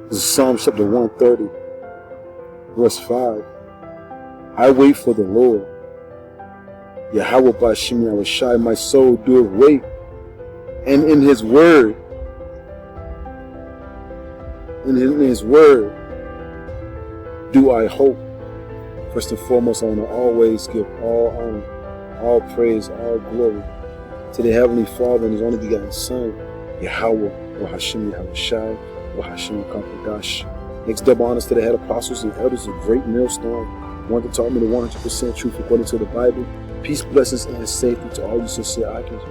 This is Psalm chapter 130, verse 5. I wait for the Lord. Yahweh Bashim Yahushai, my soul doeth wait, and in his word, do I hope. First and foremost, I want to always give all honor, all praise, all glory to the Heavenly Father and his only begotten Son, Yahweh, or Hashem Yahushai, or Hashem Kampadash. Next, double honors to the head apostles and elders of great millstone, one that taught me the 100% truth according to the Bible. Peace, blessings, and safety to all you sincere icons.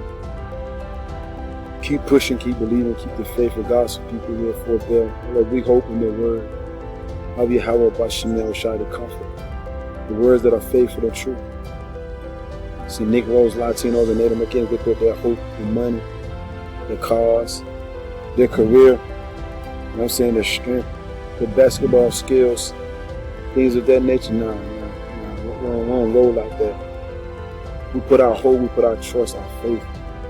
Keep pushing, keep believing, keep the faith of God's people here for them. Lord, we hope in the word of Yahweh Bashim Yahushai, the comfort. The words that are faithful and true. See, Negroes, Latinos, and Native Americans, they put their hope in money, their cars, their career, you know what I'm saying, their strength, their basketball skills, things of that nature. Nah, we don't roll like that. We put our hope, we put our trust, our faith,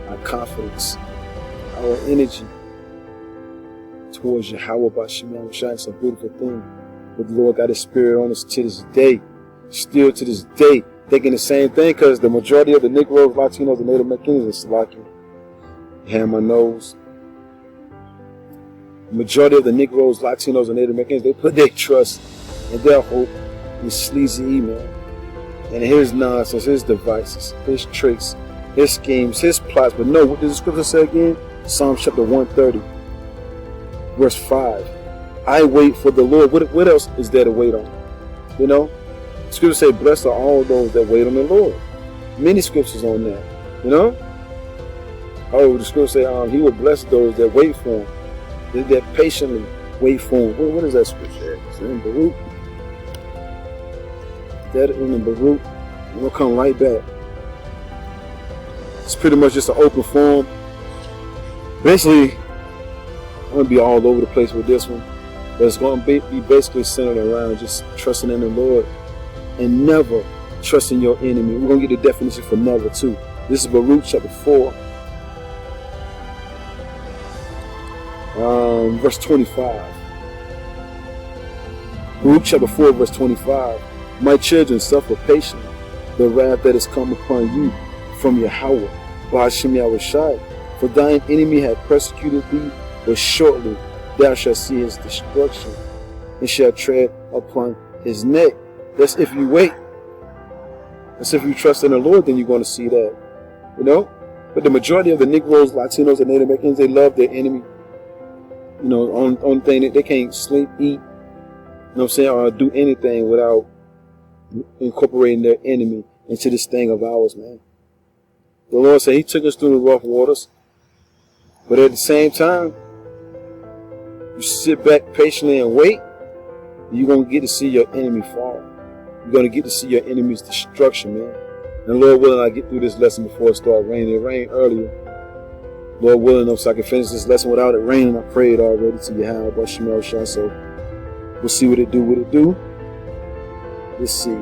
our confidence, our energy towards Yahweh Bashim Yahushai. It's a beautiful thing. But the Lord got his spirit on us to this day, still to this day, thinking the same thing, because the majority of the Negroes, Latinos, and Native Americans are Salaki. Hand my nose. The majority of the Negroes, Latinos, and Native Americans, they put their trust and their hope in sleazy email. And his nonsense, his devices, his tricks, his schemes, his plots. But no, what does the scripture say again? Psalm chapter 130, verse 5. I wait for the Lord. What else is there to wait on? You know? The scriptures say, blessed are all those that wait on the Lord. Many scriptures on that. You know? Oh, the scriptures say, he will bless those that wait for him. That patiently wait for him. What is that scripture? Is it in Baruch? That in Baruch. We'll come right back. It's pretty much just an open forum. Basically, I'm going to be all over the place with this one. But it's going to be basically centered around just trusting in the Lord and never trusting your enemy. We're going to get the definition for never too. This is Baruch chapter 4. Verse 25. Baruch chapter 4, verse 25. My children, suffer patiently the wrath that has come upon you from Yahweh, Ba'ashem Yahushai. For thine enemy hath persecuted thee, but shortly thou shalt see his destruction, and shalt tread upon his neck. That's if you wait. That's if you trust in the Lord, then you're going to see that. You know? But the majority of the Negroes, Latinos, and Native Americans, they love their enemy. You know, on thing they can't sleep, eat, you know what I'm saying, or do anything without incorporating their enemy into this thing of ours, man. The Lord said he took us through the rough waters, but at the same time, you sit back patiently and wait, you're going to get to see your enemy fall. You're going to get to see your enemy's destruction, man. And Lord willing, I get through this lesson before it starts raining. It rained earlier. Lord willing, so I can finish this lesson without it raining. I prayed already to Yahweh Bashim Yahushai, so we'll see what it do. Let's see.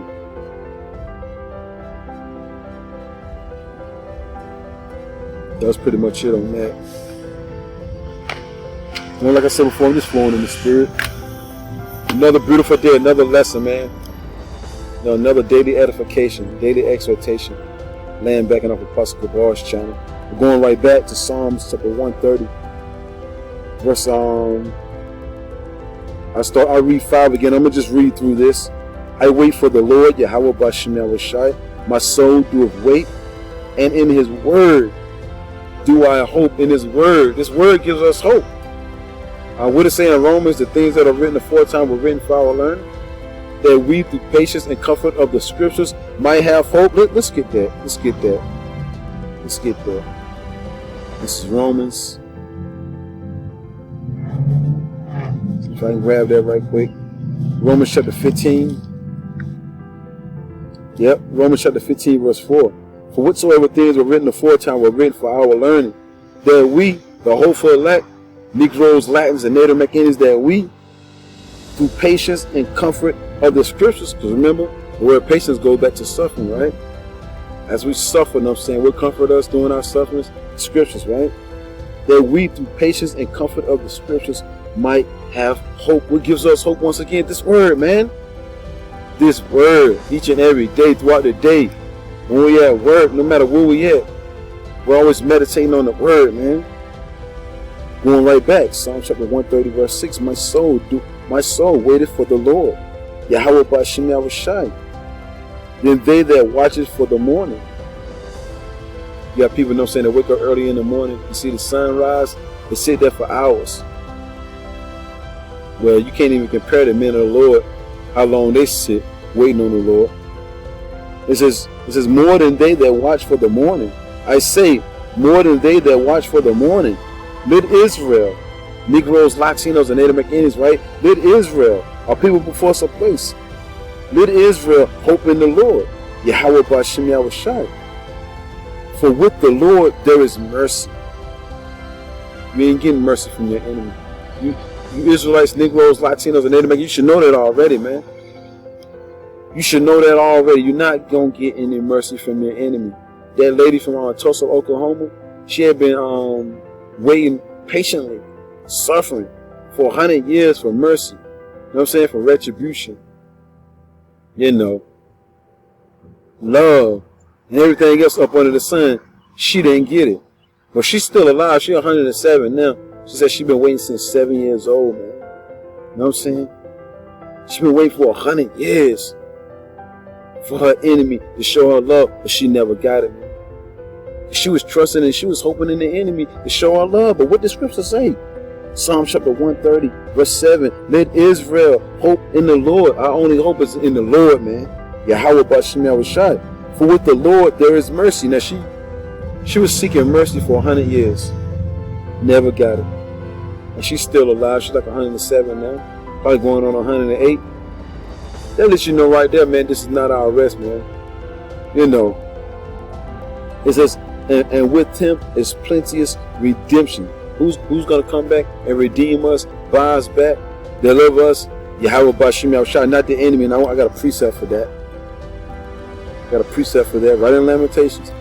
That's pretty much it on that. You know, like I said before, I'm just flowing in the spirit. Another beautiful day, another lesson, man. You know, another daily edification, daily exhortation. Laying back in off Apostle Kabar's channel. We're going right back to Psalms chapter 130. Verse I read 5 again. I'm gonna just read through this. I wait for the Lord, Yahweh Bashim Yahushai. My soul doeth wait, and in his word do I hope. In his word. This word gives us hope. What it say in Romans, the things that are written aforetime were written for our learning, that we through patience and comfort of the scriptures might have hope. Let's get that. Let's get that. Let's get that. This is Romans. If I can grab that right quick. Romans chapter 15. Yep, Romans chapter 15, verse 4. For whatsoever things were written aforetime were written for our learning, that we, the hopeful elect, Negroes, Latins, and Native Americans, that we, through patience and comfort of the scriptures, because remember, the word patience goes back to suffering, right? As we suffer, I'm saying, what comfort us during our sufferings? Scriptures, right? that we through patience and comfort of the scriptures might have hope. What gives us hope once again? This word, man. This word, each and every day, throughout the day, when we at work, no matter where we at, we're always meditating on the word, man. Going right back, Psalm chapter 130, verse 6, my soul waited for the Lord, Yahweh Ba'Shem Yahushai. Then they that watches for the morning. You got people, saying, that wake up early in the morning, you see the sunrise, they sit there for hours. Well, you can't even compare the men of the Lord, how long they sit waiting on the Lord. It says more than they that watch for the morning. I say, more than they that watch for the morning. Let Israel, Negroes, Latinos, and Native Americans, right? Let Israel, our people before us a place. Let Israel hope in the Lord, Yahweh Ba'Shem Yahushai. For with the Lord there is mercy. You ain't getting mercy from your enemy. You Israelites, Negroes, Latinos, and Native Americans, you should know that already, man. You should know that already. You're not going to get any mercy from your enemy. That lady from Tulsa, Oklahoma, she had been waiting patiently, suffering for 100 years for mercy. You know what I'm saying? For retribution. Love, and everything else up under the sun. She didn't get it. But she's still alive. She's 107 now. She said she's been waiting since 7 years old, man. You know what I'm saying? She's been waiting for 100 years for her enemy to show her love, but she never got it, man. She was trusting and she was hoping in the enemy to show her love. But what did Scripture say? Psalm chapter 130, verse 7. Let Israel hope in the Lord. Our only hope is in the Lord, man. Yahweh Ba'Shem Yahushai. For with the Lord there is mercy. Now she was seeking mercy for 100 years. Never got it. And she's still alive. She's like 107 now. Probably going on 108. That lets you know right there, man, this is not our rest, man. It says, and with him is plenteous redemption. Who's going to come back and redeem us, buy us back, deliver us? Yahweh Ba'Shem Yahushai, not the enemy. And I got a precept for that. Right in Lamentations.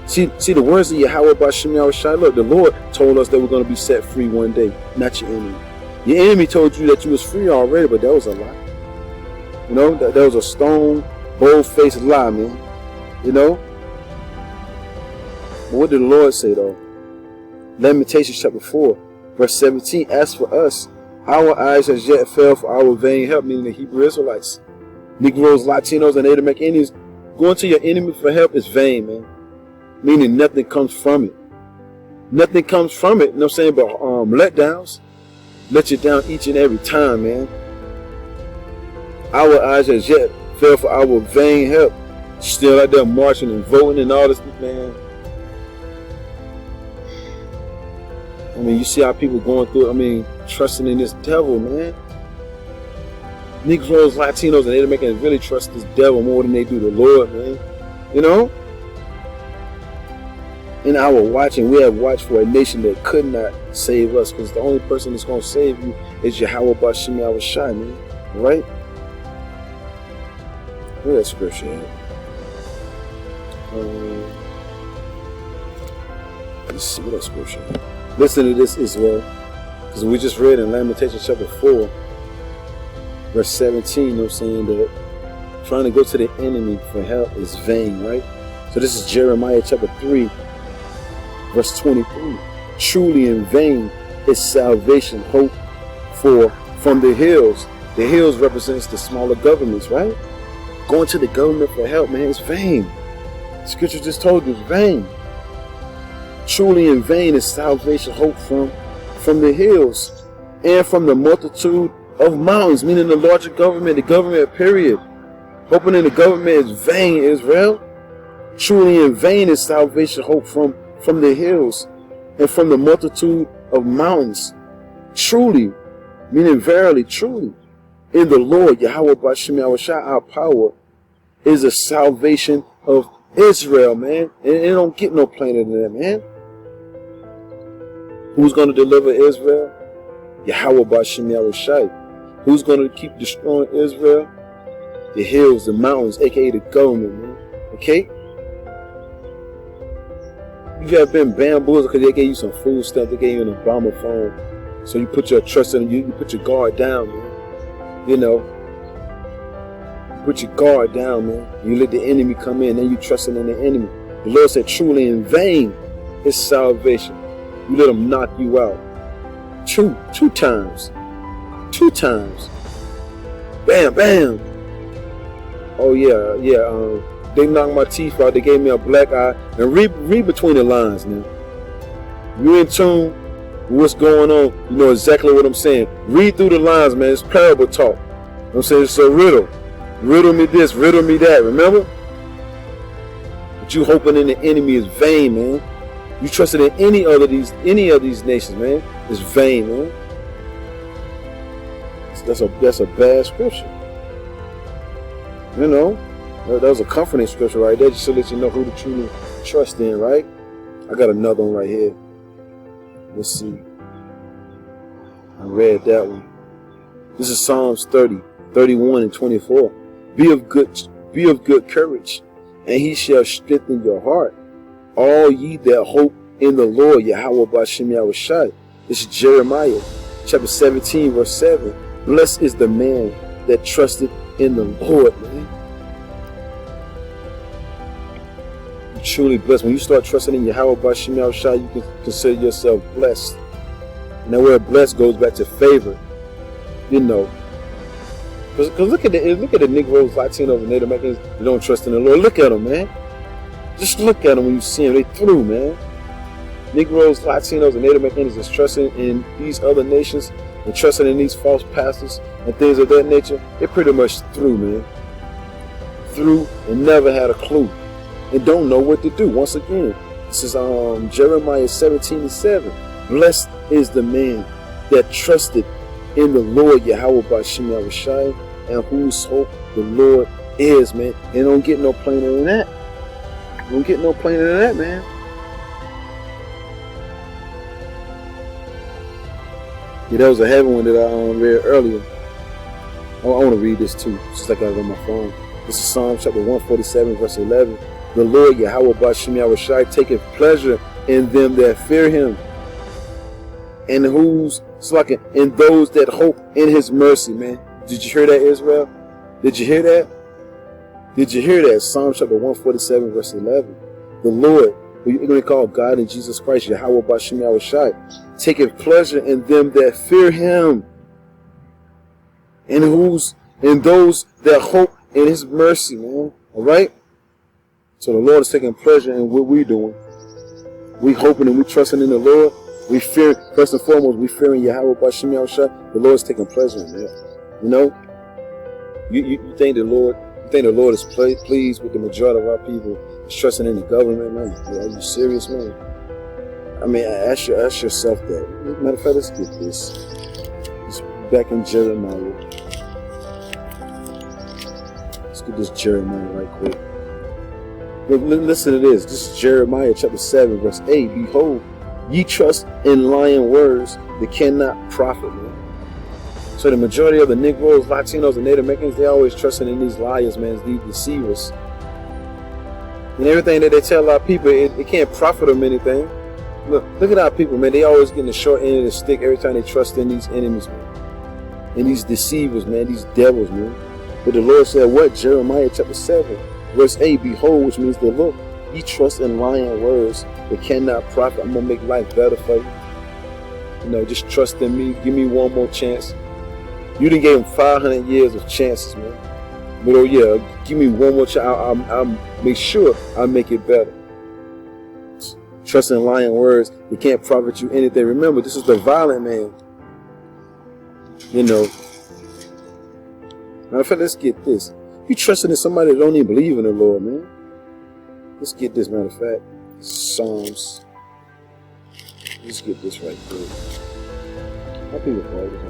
See the words of Yahweh Ba'Shem Yahushai. Look, the Lord told us that we're going to be set free one day, not your enemy. Your enemy told you that you was free already, but that was a lie. That was a stone, bold-faced lie, man. But what did the Lord say, though? Lamentations chapter 4, verse 17. As for us, our eyes has yet fell for our vain help, meaning the Hebrew Israelites. Negroes, Latinos, and Native Americans, going to your enemy for help is vain, man. Meaning nothing comes from it. Nothing comes from it, you know what I'm saying? But letdowns. Let you down each and every time, man. Our eyes has yet fell for our vain help. Still out there marching and voting and all this, man. You see how people going through, trusting in this devil, man. Negroes, Latinos, and Native Americans really trust this devil more than they do the Lord, man. In our watching, we have watched for a nation that could not save us, because the only person that's going to save you is Yahweh Ba'Shem Yahushai, man. Right? Where that scripture at? Let's see what that scripture at. Listen to this as well, because we just read in Lamentations chapter 4, verse 17, you know what I'm saying, that trying to go to the enemy for help is vain, right? So this is Jeremiah chapter 3, verse 23. Truly in vain is salvation hope from the hills. The hills represents the smaller governments, right? Going to the government for help, man, it's vain. Scripture just told you it's vain. Truly in vain is salvation hope from the hills and from the multitude of mountains, meaning the larger government, the government period. Hoping in the government is vain, Israel. Truly in vain is salvation hope from the hills and from the multitude of mountains. Truly, meaning verily, truly, in the Lord, Yahweh Ba'Shem Yahushai, our power is a salvation of Israel, man. And it don't get no plainer than that, man. Who's going to deliver Israel? Yahweh Ba'Shem Yahushai. Who's going to keep destroying Israel? The hills, the mountains, aka the government, man. Okay? you have been bamboozled because they gave you some food stuff, they gave you an Obama phone. So you put your trust in them, you put your guard down, man. You know, you put your guard down, man. You let the enemy come in, then you trusting in the enemy. The Lord said, truly in vain is salvation. You let them knock you out. Two times. 2 times. Bam, bam. Oh yeah. They knocked my teeth out. They gave me a black eye. And read between the lines now. You're in tune with what's going on. You know exactly what I'm saying. Read through the lines, man. It's parable talk. I'm saying it's a riddle. Riddle me this, riddle me that. Remember? But you hoping in the enemy is vain, man. You trusted in any of these nations, man. It's vain, man. That's a bad scripture. You know, that was a comforting scripture right there, just to let you know who to truly trust in, right? I got another one right here. Let's see. I read that one. This is Psalms 30, 31 and 24. Be of good courage, and he shall strengthen your heart. All ye that hope in the Lord, Yahweh B'Shem Yahushai. This is Jeremiah chapter 17, verse 7. Blessed is the man that trusted in the Lord, man. You're truly blessed. When you start trusting in Yahweh B'Shem Yahushai, you can consider yourself blessed. And that word blessed goes back to favor. You know. Because look at the Negroes, Latinos, and Native Americans that don't trust in the Lord. Look at them, man. Just look at them when you see them. They through, man. Negroes, Latinos, and Native Americans is trusting in these other nations and trusting in these false pastors and things of that nature. They're pretty much through, man. Through and never had a clue. And don't know what to do. Once again, this is Jeremiah 17 and 7. Blessed is the man that trusted in the Lord, Yahweh B'Shem Yahushai, and whose hope the Lord is, man. And don't get no plainer than that. Don't get no plainer than that, man. Yeah, that was a heavy one that I read earlier. I want to read this too, just like I have on my phone. This is Psalm chapter 147, verse 11. The Lord, Yahweh B'Shem Yahushai, taketh pleasure in them that fear him, and in those that hope in his mercy, man. Did you hear that, Israel? Did you hear that? Did you hear that? Psalm chapter 147, verse 11. The Lord, who you're going to call God in Jesus Christ, Yahweh B'Shem Yahushai, taketh pleasure in them that fear him, and those that hope in his mercy, man. All right? So the Lord is taking pleasure in what we're doing. We hoping and we trusting in the Lord. We fear, first and foremost, we fearing Yahweh B'Shem Yahushai. The Lord is taking pleasure in that. You know? You think the Lord is pleased with the majority of our people trusting in the government, man? Are you serious, man? I mean, ask yourself that. Matter of fact, let's get this. It's back in Jeremiah. Let's get this Jeremiah right quick. Listen to this. This is Jeremiah chapter 7, verse 8. Behold, ye trust in lying words that cannot profit, man. So the majority of the Negroes, Latinos, and Native Americans, they always trusting in these liars, man, these deceivers. And everything that they tell our people, it can't profit them anything. Look at our people, man. They always getting the short end of the stick every time they trust in these enemies, man. And these deceivers, man, these devils, man. But the Lord said what? Jeremiah chapter 7, verse 8, behold, which means that look, ye trust in lying words that cannot profit. I'm going to make life better for you. You know, just trust in me. Give me one more chance. You done gave him 500 years of chances, man. But oh yeah, give me one more chance. I'll make sure I'll make it better. Trust in lying words. They can't profit you anything. Remember, this is the violent man. You know. Matter of fact, let's get this. You trusting in somebody that don't even believe in the Lord, man. Let's get this, matter of fact. Psalms. Let's get this right quick. How people call this?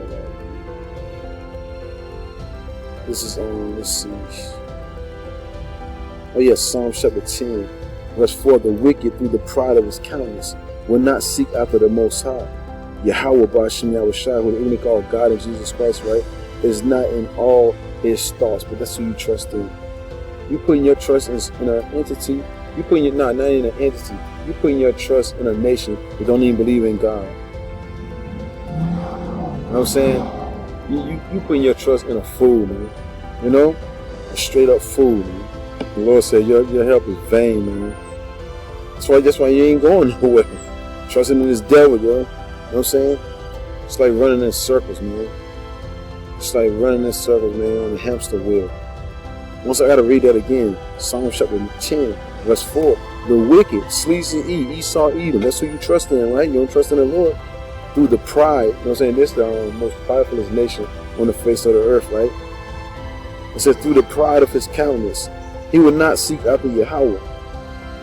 This is let's see. Oh yes, Psalms chapter 10, verse 4. The wicked, through the pride of his countenance, will not seek after the Most High. Yahweh B'Shem Yahushai, who they even call God in Jesus Christ, right? Is not in all his thoughts, but that's who you trust in. You putting your trust in an entity. You putting your not in an entity. You putting your trust in a nation that don't even believe in God. You know what I'm saying? You putting your trust in a fool, man. You know? A straight up fool, man. The Lord said your help is vain, man. That's why you ain't going nowhere. Trusting in this devil, yo. You know what I'm saying? It's like running in circles, man. It's like running in circles, man, on the hamster wheel. Once I gotta read that again. Psalm chapter 10, verse 4. The wicked, sleazy Esau, Edom. That's who you trust in, right? You don't trust in the Lord. Through the pride, you know what I'm saying? This is the most pridefulest nation on the face of the earth, right? It says, through the pride of his countenance, he will not seek after Yahweh.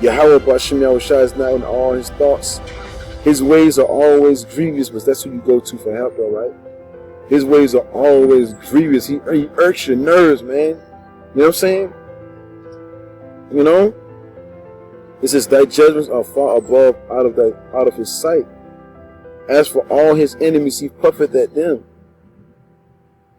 Yahweh Ba'ashem Yahushua is not in all his thoughts. His ways are always grievous, but that's who you go to for help, though, right? His ways are always grievous. He irks your nerves, man. You know what I'm saying? You know? It says, thy judgments are far above out of his sight. As for all his enemies, he puffeth at them.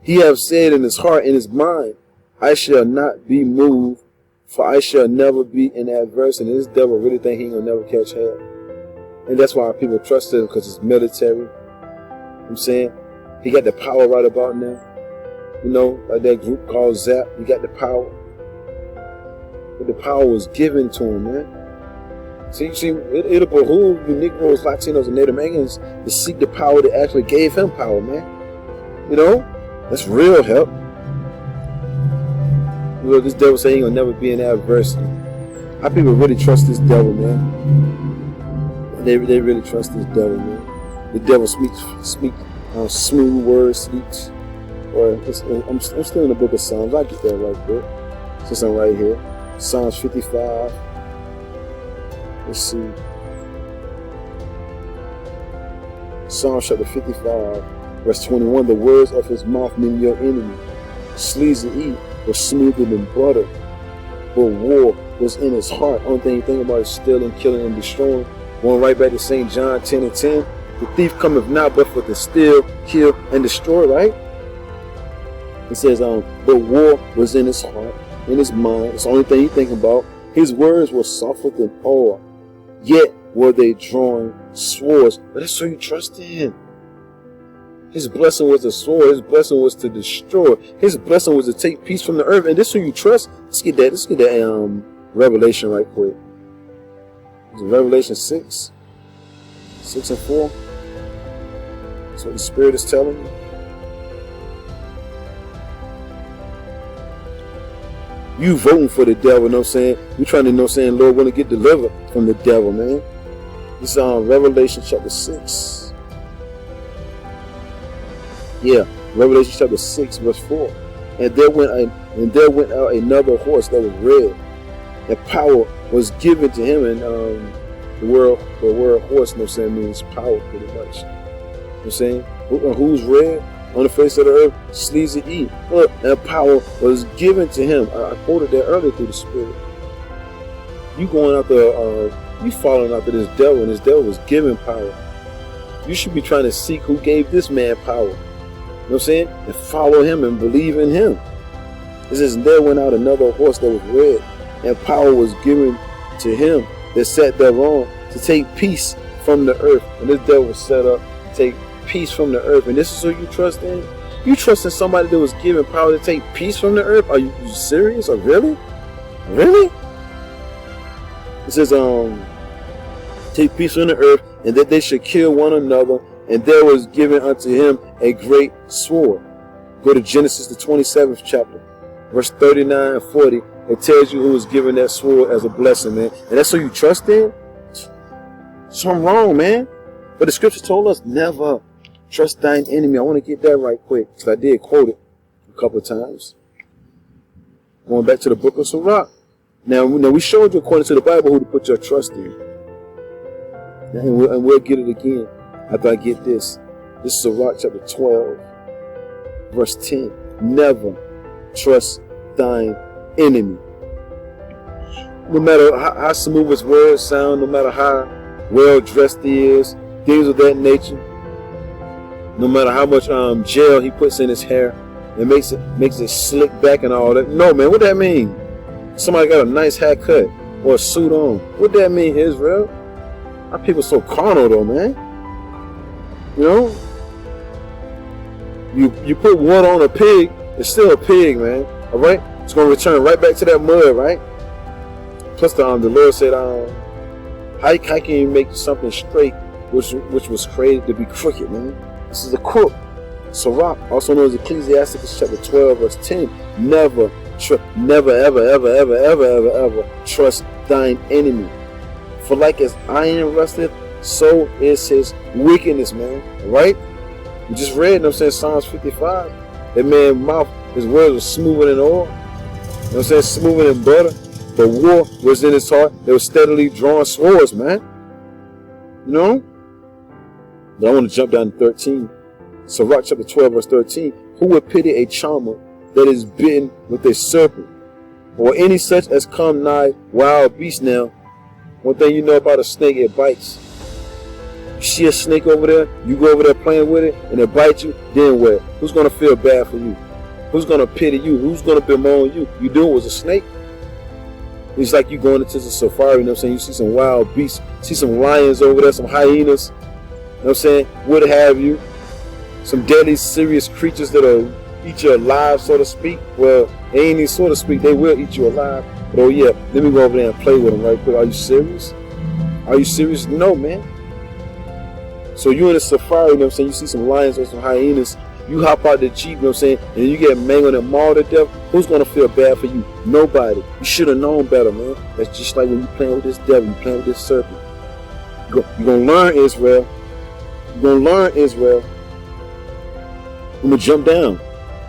He hath said in his heart, in his mind, I shall not be moved, for I shall never be in adversity. And this devil really think he ain't gonna never catch hell. And that's why people trust him, because it's military. You know what I'm saying? He got the power right about now. You know, like that group called ZAP, he got the power. But the power was given to him, man. See, it'll behoove you Negroes, Latinos, and Native Americans to seek the power that actually gave him power, man. You know? That's real help. You know, this devil saying he gonna never be in adversity. How people really trust this devil, man? They really trust this devil, man. The devil speaks smooth words, speaks. Or I'm still in the book of Psalms. I'll get that right quick. Since I'm right here. Psalms 55. Let's see. Psalms chapter 55, verse 21. The words of his mouth mean your enemy. Sleazy eat was smoother than butter, but war was in his heart. Only thing you think about is stealing, killing, and destroying. Going right back to St. John 10:10. The thief cometh not but for to steal, kill, and destroy, right? It says, but war was in his heart, in his mind. It's the only thing he thinking about. His words were softer than oil, yet were they drawing swords. But that's who you trust in. His blessing was a sword. His blessing was to destroy. His blessing was to take peace from the earth. And this is who you trust. Let's get that Revelation right quick. It's Revelation 6 and 4. That's what the Spirit is telling you. You voting for the devil, you know what I'm saying? You trying to, you know what I'm saying, Lord, want to get delivered from the devil, man. This is Revelation chapter 6. Yeah, Revelation chapter 6, verse 4. And there went out another horse that was red. And power was given to him. And the word horse, you know what I'm saying, means power pretty much. You know what I'm saying? Who's red? On the face of the earth, sleazy eat. Look, that power was given to him. I quoted that earlier through the Spirit. You going after, you following after this devil, and this devil was given power. You should be trying to seek who gave this man power. You know what I'm saying? And follow him and believe in him. It says, and there went out another horse that was red, and power was given to him that sat thereon to take peace from the earth. And this devil was set up to take peace from the earth. And this is who you trust in? You trust in somebody that was given power to take peace from the earth? Are you serious? Or really? Really? It says, take peace from the earth, and that they should kill one another, and there was given unto him a great sword. Go to Genesis, the 27th chapter, verse 39 and 40. It tells you who was given that sword as a blessing, man. And that's who you trust in? Something wrong, man. But the scripture told us never trust thine enemy. I want to get that right quick, because I did quote it a couple of times. Going back to the book of Sirach. Now we showed you according to the Bible who to put your trust in. And we'll get it again after I get this. This is Sirach chapter 12, verse 10. Never trust thine enemy. No matter how smooth his words sound, no matter how well dressed he is, things of that nature. No matter how much gel he puts in his hair and makes it slick back and all that. No, man, what that mean? Somebody got a nice haircut or a suit on. What that mean, Israel? Our people so carnal though, man. You know? You put water on a pig, it's still a pig, man. Alright? It's gonna return right back to that mud, right? Plus the Lord said, how can you make something straight which was created to be crooked, man? This is a crook. Sirach, also known as Ecclesiasticus chapter 12, verse 10. Never, ever trust thine enemy. For like as iron rusteth, so is his wickedness, man. Right? We just read, you know what I'm saying, Psalms 55. That man's mouth, his words were smoother than oil. You know what I'm saying? Smoother than butter. But war was in his heart. They were steadily drawing swords, man. You know? But I want to jump down to 13. Sirach chapter 12, verse 13. Who would pity a charmer that is bitten with a serpent, or any such as come nigh wild beast? Now, one thing you know about a snake, it bites. You see a snake over there, you go over there playing with it, and it bites you, then what? Who's going to feel bad for you? Who's going to pity you? Who's going to bemoan you? You do it was a snake. It's like you going into the safari, you know what I'm saying? You see some wild beasts, see some lions over there, some hyenas, you know what I'm saying? What have you. Some deadly, serious creatures that'll eat you alive, so to speak. Well, they ain't even so to speak, they will eat you alive. But oh yeah, let me go over there and play with them right quick. Are you serious? Are you serious? No, man. So you in a safari, you know what I'm saying? You see some lions or some hyenas. You hop out the Jeep, you know what I'm saying? And you get mangled and mauled to death. Who's going to feel bad for you? Nobody. You should have known better, man. That's just like when you playing with this devil, you playing with this serpent. You're going to learn, Israel. You're going to learn, Israel. I'm going to jump down.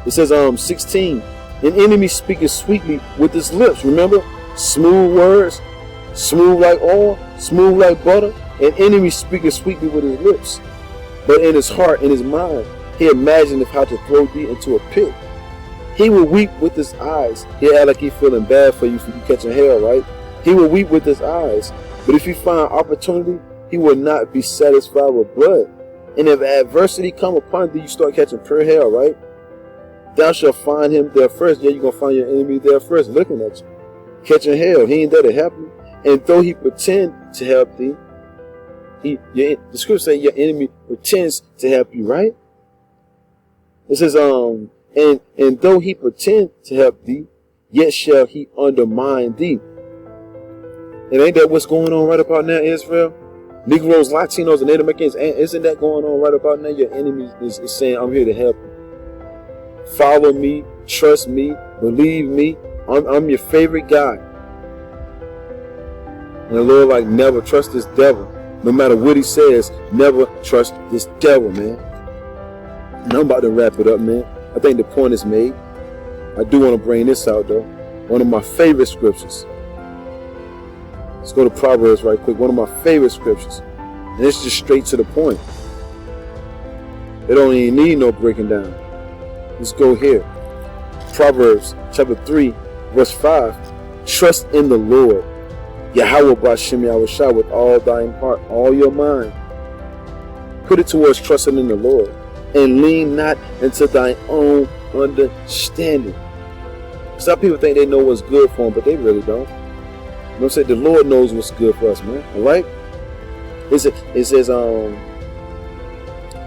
It says 16. An enemy speaketh sweetly with his lips. Remember? Smooth words. Smooth like oil. Smooth like butter. An enemy speaketh sweetly with his lips. But in his heart, in his mind, he imagineth how to throw thee into a pit. He will weep with his eyes. He'll act like he's feeling bad for you catching hell, right? He will weep with his eyes. But if you find opportunity, he will not be satisfied with blood. And if adversity come upon thee, you start catching pure hell, right? Thou shalt find him there first. Yeah, you're going to find your enemy there first, looking at you. Catching hell. He ain't there to help you. And though he pretend to help thee, the scripture says your enemy pretends to help you, right? It says, and though he pretend to help thee, yet shall he undermine thee. And ain't that what's going on right about now, Israel? Negroes, Latinos, and Native Americans, isn't that going on right about now? Your enemy is saying, I'm here to help you. Follow me, trust me, believe me. I'm your favorite guy. And the Lord, like, never trust this devil. No matter what he says, never trust this devil, man. And I'm about to wrap it up, man. I think the point is made. I do want to bring this out, though. One of my favorite scriptures. Let's go to Proverbs right quick. One of my favorite scriptures. And it's just straight to the point. It don't even need no breaking down. Let's go here. Proverbs chapter 3, verse 5. Trust in the Lord, Yahweh B'Shem Yahushua, with all thine heart, all your mind. Put it towards trusting in the Lord, and lean not into thine own understanding. Some people think they know what's good for them, but they really don't. You know what I'm saying? The Lord knows what's good for us, man. Alright? It says,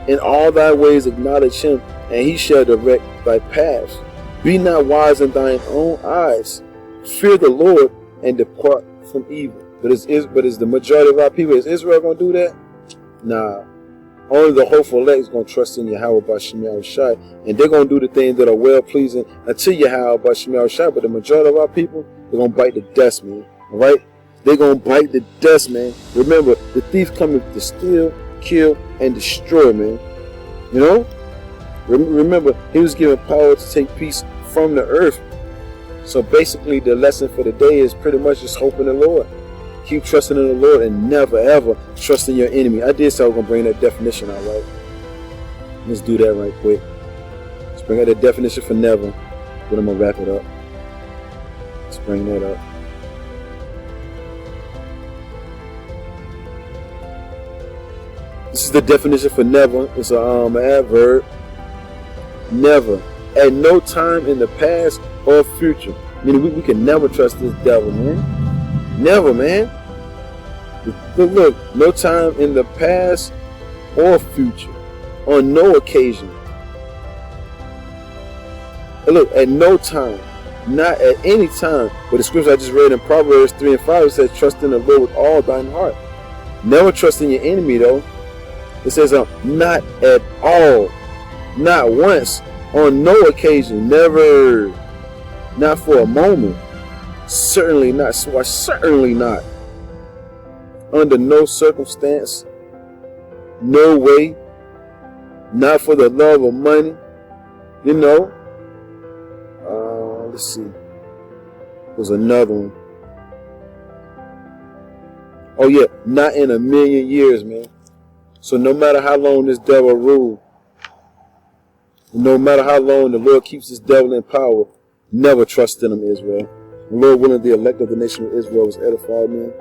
in all thy ways acknowledge him, and he shall direct thy paths. Be not wise in thine own eyes. Fear the Lord and depart from evil. But is the majority of our people, is Israel going to do that? Nah. Only the hopeful elect is going to trust in Yahweh B'Shem Yahushua, and they're going to do the things that are well pleasing unto Yahweh B'Shem Yahushua. But the majority of our people, they're going to bite the dust, man. All right? They're going to bite the dust, man. Remember, the thief cometh to steal, kill, and destroy, man. You know? Remember, he was given power to take peace from the earth. So basically, the lesson for the day is pretty much just hope in the Lord. Keep trusting in the Lord and never, ever trust in your enemy. I did say I was going to bring that definition out, right? Let's do that right quick. Let's bring out the definition for never. Then I'm going to wrap it up. Let's bring that up. This is the definition for never. It's an adverb. Never. At no time in the past or future. Meaning we can never trust this devil, man. Never, man. Look, no time in the past or future, on no occasion. And look, at no time, not at any time. But the scripture I just read in Proverbs 3 and 5, it says, trust in the Lord with all thine heart. Never trust in your enemy, though. It says, not at all. Not once. On no occasion. Never. Not for a moment. Certainly not. Certainly not. Under no circumstance. No way. Not for the love of money. You know. Let's see. There's another one. Oh yeah, not in a million years, man. So no matter how long this devil rule, no matter how long the Lord keeps this devil in power, never trust in him, Israel. The Lord willing, the elect of the nation of Israel was edified, man.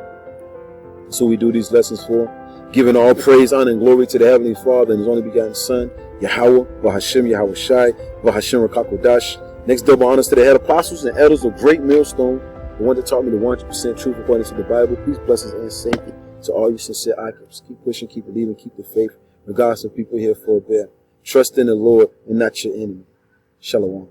So we do these lessons for, giving all praise, honor, and glory to the Heavenly Father and His only begotten Son, Yahweh, Bahashem, Yahweh Shai, Bahashem Rakakodash. Next, double honors to the head apostles and elders of Great Millstone, the one that taught me the 100% truth according to the Bible. Peace, blessings, and safety to all you sincere icons. Keep pushing, keep believing, keep the faith, regardless of people here for a bear. Trust in the Lord and not your enemy. Shalom.